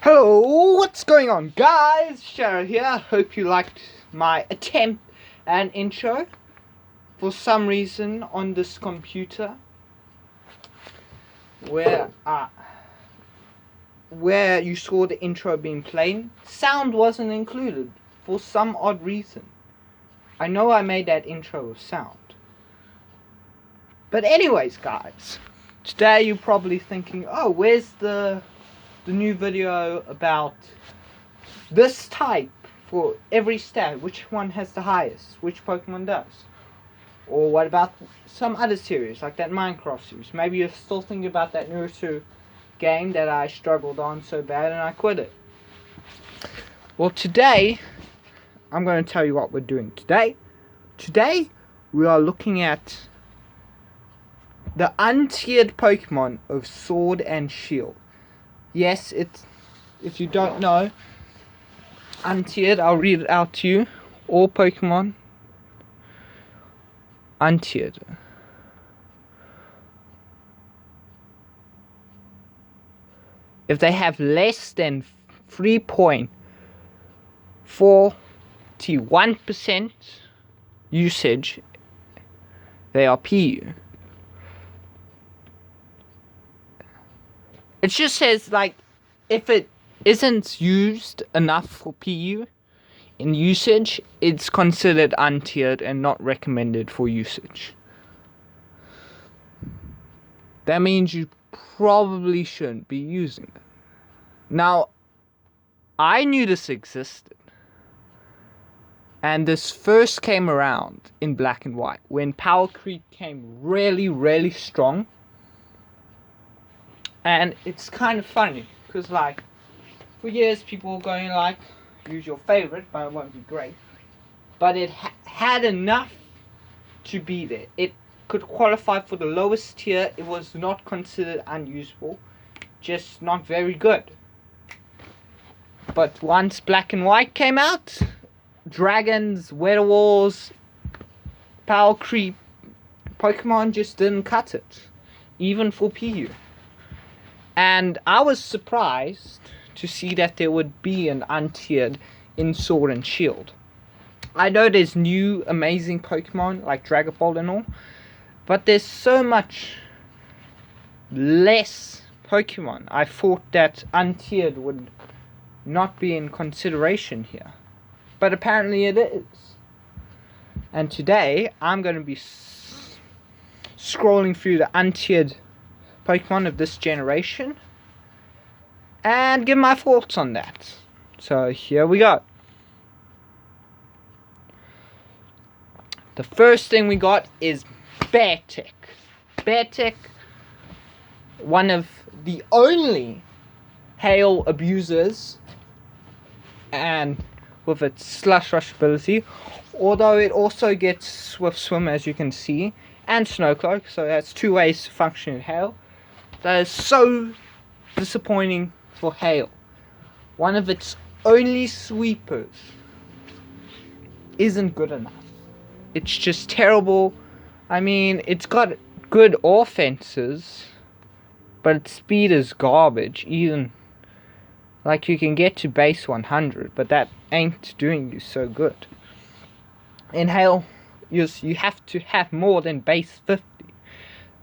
Hello, what's going on, guys? Shara here. Hope you liked my attempt and intro. For some reason, on this computer, where you saw the intro being played, sound wasn't included for some odd reason. I know I made that intro with sound. But anyways, guys, today you're probably thinking, oh, where's the new video about this type for every stat? Which one has the highest? Which Pokemon does? Or what about some other series, like that Minecraft series? Maybe you're still thinking about that Naruto game that I struggled on so bad and I quit it. Well, today, I'm going to tell you what we're doing today. Today, we are looking at the untiered Pokemon of Sword and Shield. Yes, if you don't know, untiered, I'll read it out to you. All Pokemon untiered. If they have less than 3.41% usage, they are PU. It just says, like, if it isn't used enough for PU in usage, it's considered untiered and not recommended for usage. That means you probably shouldn't be using it. Now, I knew this existed. And this first came around in black and white when power creep came really, really strong. And it's kind of funny because, like, for years people were going like, use your favorite, but it won't be great. But it had enough to be there. It could qualify for the lowest tier. It was not considered unusable, just not very good. But once black and white came out, dragons, weather walls, power creep, Pokemon just didn't cut it, even for PU. And I was surprised to see that there would be an untiered in Sword and Shield. I know there's new amazing Pokemon like Dragon Ball and all, but there's so much less Pokemon. I thought that untiered would not be in consideration here, but apparently it is. And today I'm going to be scrolling through the untiered Pokemon of this generation and give my thoughts on that. So here we go. The first thing we got is Beartick. Beartick, one of the only hail abusers, and with its Slush Rush ability, although it also gets Swift Swim, as you can see, and Snow Cloak, so that's two ways to function in hail. That is so disappointing for hail. One of its only sweepers isn't good enough. It's just terrible. I mean, it's got good offenses, but its speed is garbage. Even, like, you can get to base 100, but that ain't doing you so good. In hail, you have to have more than base 50.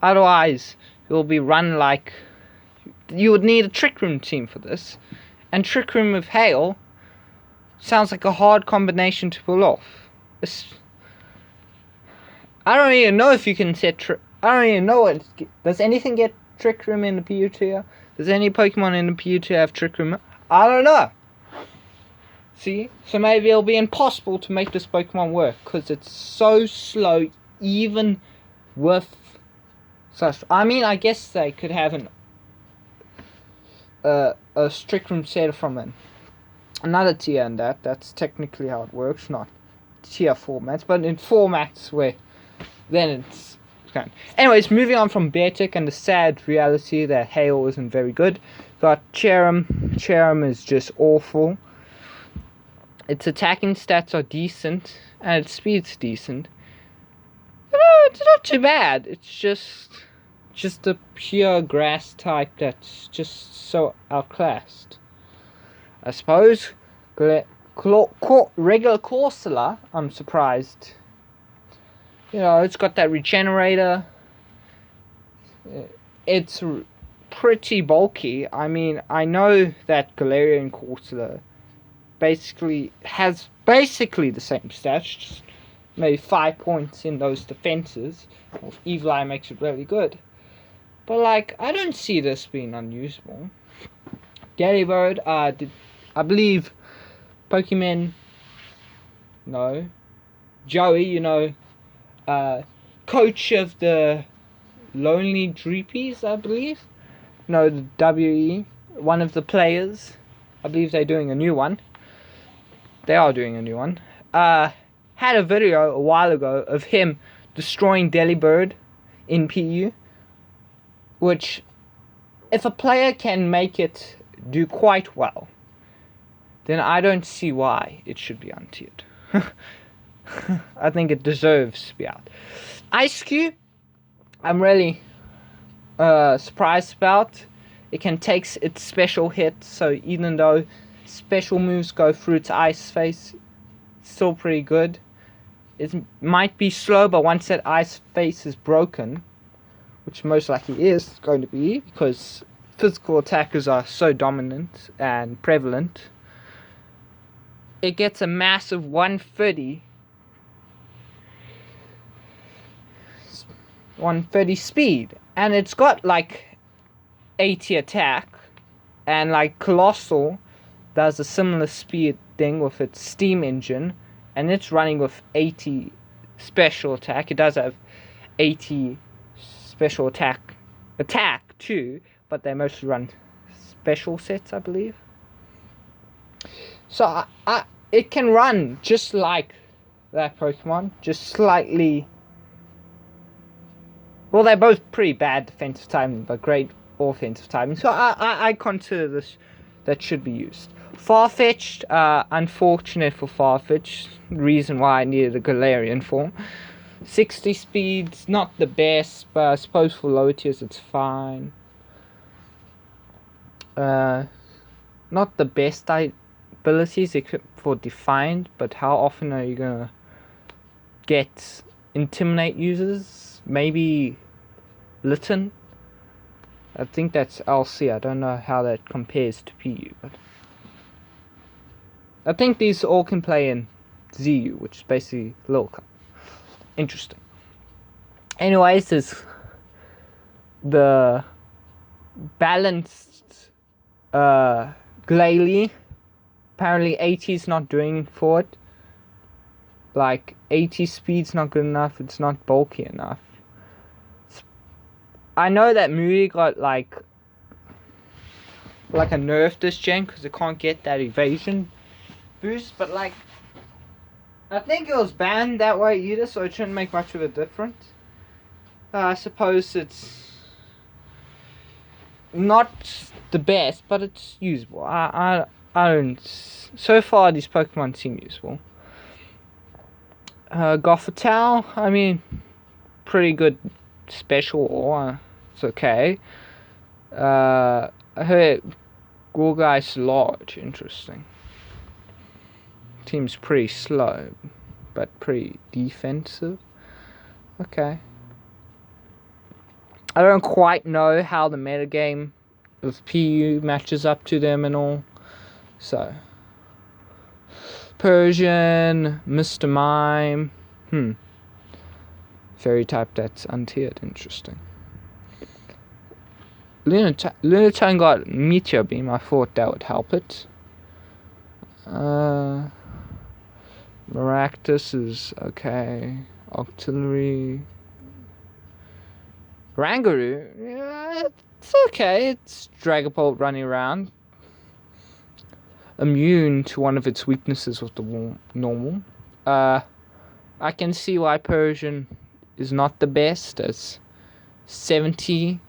Otherwise, you'll be run like... You would need a Trick Room team for this. And Trick Room with hail sounds like a hard combination to pull off. I don't even know if you can set... I don't even know what... Does anything get Trick Room in the PU tier? Does any Pokemon in the PU tier have Trick Room? I don't know. See? So maybe it'll be impossible to make this Pokemon work, because it's so slow, even with... I mean, I guess they could have a Trick Room set from another tier, and that's technically how it works, not tier formats, but in formats where then it's kind. Anyways, moving on from Beartick and the sad reality that hail isn't very good. Got Cherim. Cherim is just awful. Its attacking stats are decent, and its speed's decent. But it's not too bad. It's just a pure grass type that's just so outclassed. I suppose. Regular Corsola, I'm surprised. You know, it's got that regenerator. It's pretty bulky. I mean, I know that Galarian Corsola has basically the same stats, just maybe 5 points in those defenses. Evil Eye makes it really good. But, like, I don't see this being unusable. Delibird, I believe Pokemon, no, Joey, you know, coach of the Lonely Dreepies, I believe. No, the WE, one of the players. I believe they're doing a new one. They are doing a new one. Had a video a while ago of him destroying Delibird in PU. Which, if a player can make it do quite well, then I don't see why it should be untiered. I think it deserves to be out. Ice Cube, I'm really surprised about. It can take its special hit, so even though special moves go through its ice face, it's still pretty good. It might be slow, but once that ice face is broken, which most likely is going to be, because physical attackers are so dominant and prevalent, it gets a massive 130 speed, and it's got like 80 attack, and like Colossal does a similar speed thing with its steam engine, and it's running with 80 special attack. It does have 80 special attack too, but they mostly run special sets, I believe. So it can run just like that Pokemon, just slightly. Well, they're both pretty bad defensive timing, but great offensive timing. So I consider this that should be used. Farfetch'd, unfortunate for Farfetch'd. Reason why I needed a Galarian form. 60 speeds, not the best, but I suppose for low tiers it's fine. Not the best abilities except for Defiant, but how often are you gonna get Intimidate users? Maybe Litten? I think that's LC, I don't know how that compares to PU, but I think these all can play in ZU, which is basically Lil Cup. Interesting. Anyways, there's the balanced Glalie. Apparently 80 is not doing for it. Like 80 speed's not good enough, it's not bulky enough. I know that Moody got like a nerf this gen because it can't get that evasion boost, but like I think it was banned that way either, so it shouldn't make much of a difference. I suppose it's not the best, but it's usable. I don't. So far, these Pokemon seem useful. Gothitelle, I mean, pretty good special ore. It's okay. I heard Gorgai's large. Interesting. Team's pretty slow, but pretty defensive. Okay. I don't quite know how the metagame of PU matches up to them and all. So. Persian, Mr. Mime. Fairy type that's untiered. Interesting. Lunatone got Meteor Beam. I thought that would help it. Maractus is okay. Octillery. Rangaroo, yeah, it's okay. It's Dragapult running around. Immune to one of its weaknesses with the normal. I can see why Persian is not the best, as 70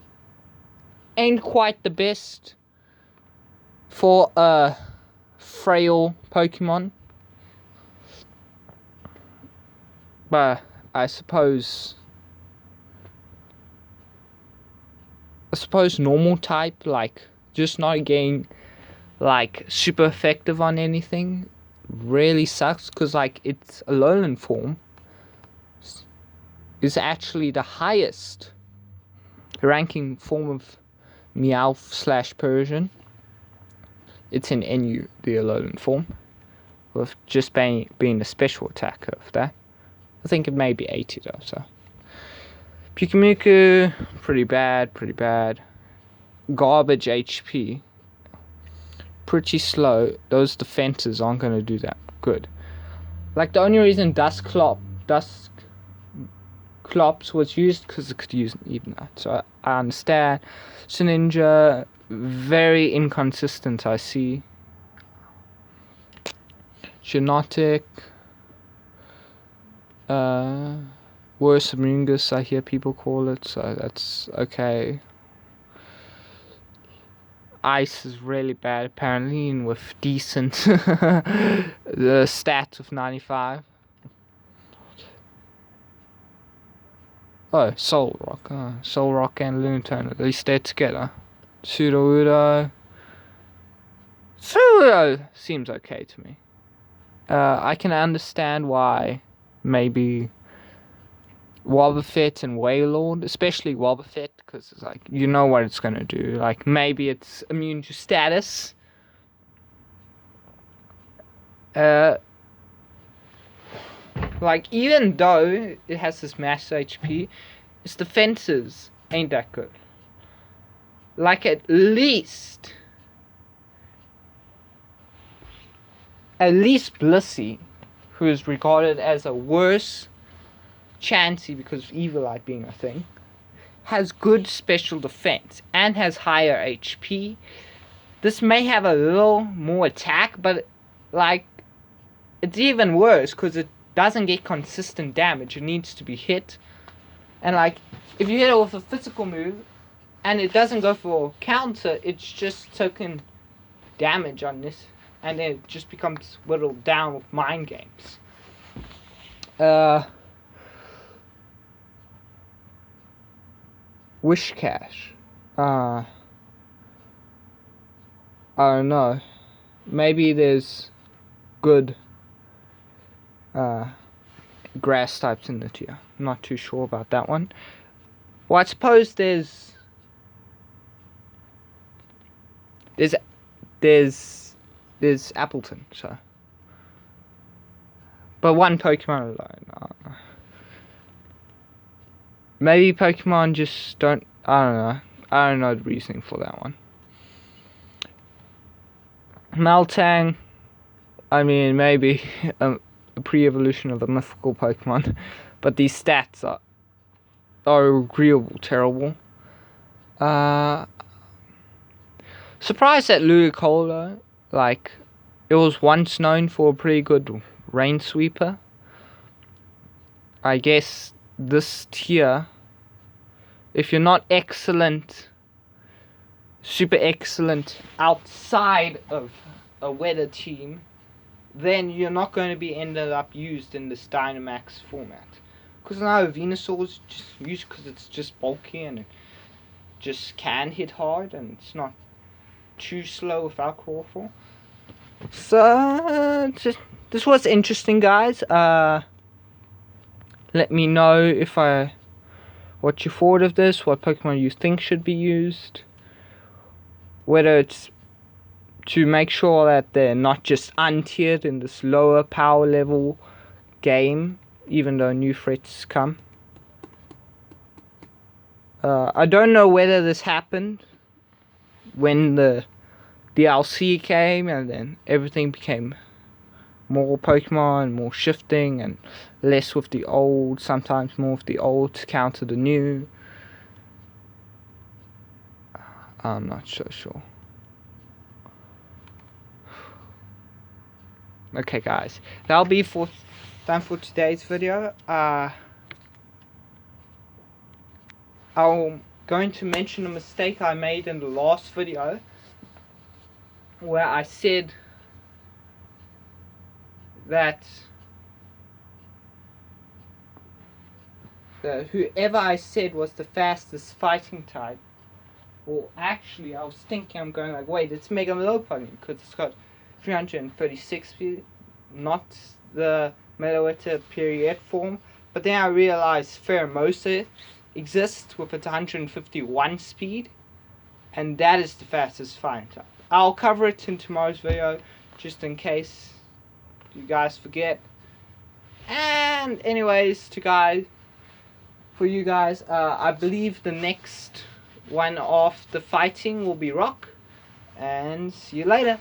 ain't quite the best for a frail Pokemon. But I suppose normal type, like just not getting like super effective on anything. Really sucks, because like its Alolan form is actually the highest ranking form of Meowth / Persian. It's in NU, the Alolan form, with just being a special attacker of that. I think it may be 80 though, so. Pikamuku, pretty bad. Garbage HP. Pretty slow. Those defenses aren't going to do that good. Like, the only reason Dusclops was used because it could use an Evener. So I understand. Ninja, very inconsistent, I see. Genetic. Worse Mungus, I hear people call it, so that's okay. Ice is really bad apparently, and with decent the stats of 95. Oh, Soul Rock and Lunatone, at least they're together. Sudowoodo seems okay to me. I can understand why maybe Wobbuffet and Wailord, especially Wobbuffet, because it's like, you know what it's gonna do. Like, maybe it's immune to status. Like, even though it has this max HP, its defenses ain't that good. Like, at least Blissey, who is regarded as a worse Chansey because of Evilite being a thing, has good special defense and has higher HP. This may have a little more attack, but like, it's even worse because it doesn't get consistent damage. It needs to be hit, and like, if you hit it with a physical move and it doesn't go for counter, it's just token damage on this, and then it just becomes whittled down with mind games. Wishcash. I don't know. Maybe there's good grass types in the tier. I'm not too sure about that one. Well, I suppose there's Appleton, so. But one Pokemon alone. Maybe Pokemon just don't. I don't know. I don't know the reasoning for that one. Meltang. I mean, maybe a pre-evolution of a mythical Pokemon, but these stats are agreeable, terrible. Surprised at Ludicolo. Like, it was once known for a pretty good rain sweeper. I guess this tier, if you're not excellent, super excellent outside of a weather team, then you're not going to be ended up used in this Dynamax format. Because now Venusaur is just used because it's just bulky and it just can hit hard and it's not too slow without Crawford. So this was interesting, guys. Let me know what you thought of this, what Pokemon you think should be used, whether it's to make sure that they're not just untiered in this lower power level game, even though new threats come. I don't know whether this happened when the DLC came and then everything became more Pokemon, more shifting, and less with the old, sometimes more with the old to counter the new. I'm not so sure. Okay, guys, that'll be time for today's video. I'm going to mention a mistake I made in the last video, where I said that whoever I said was the fastest fighting type Well, actually, I was thinking, I'm going like, wait, it's Mega Melopony because it's got 336 speed, not the Meloetta period form. But then I realized Pheromosa exists with its 151 speed, and that is the fastest flying type. I'll cover it in tomorrow's video, just in case you guys forget. And anyways, for you guys, I believe the next one of the fighting will be Rock. And see you later.